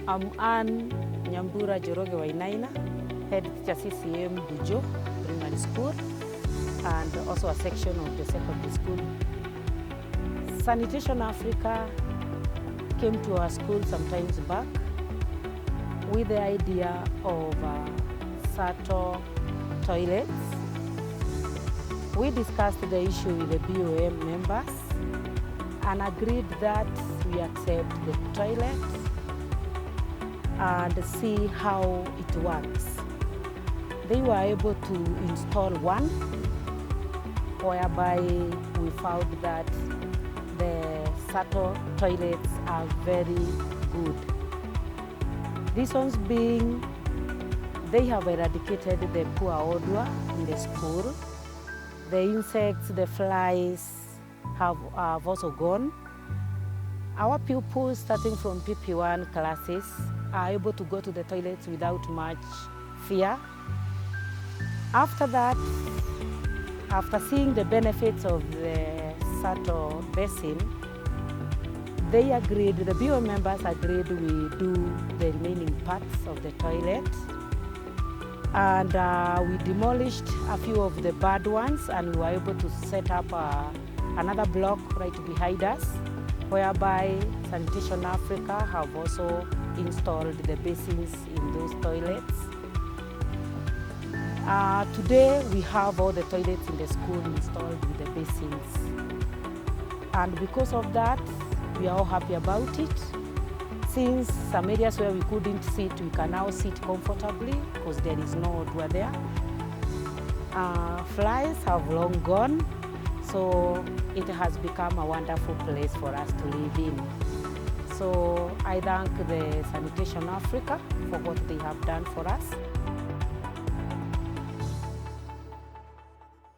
I'm Ann Nyambura Joroge Wainaina, head teacher CCM Mbuju Secondary School, and also a section of the secondary school. Sanitation Africa came to our school some times back with the idea of SATO-toilets. We discussed the issue with the BOM members and agreed that we accept the toilet and see how it works. They were able to install one, whereby we found that the SATO toilets are very good. These ones being, they have eradicated the poor odor in the school. The insects, the flies have also gone. Our pupils, starting from PP1 classes, are able to go to the toilets without much fear. After that, after seeing the benefits of the SATO basin, they agreed, the BO members agreed we do the remaining parts of the toilet. And we demolished a few of the bad ones, and we were able to set up another block right behind us, whereby Sanitation Africa have also installed the basins in those toilets. Today we have all the toilets in the school installed with the basins. And because of that, we are all happy about it. Since some areas where we couldn't sit, we can now sit comfortably because there is no odor there. Flies have long gone, so it has become a wonderful place for us to live in. So I thank the Sanitation Africa for what they have done for us.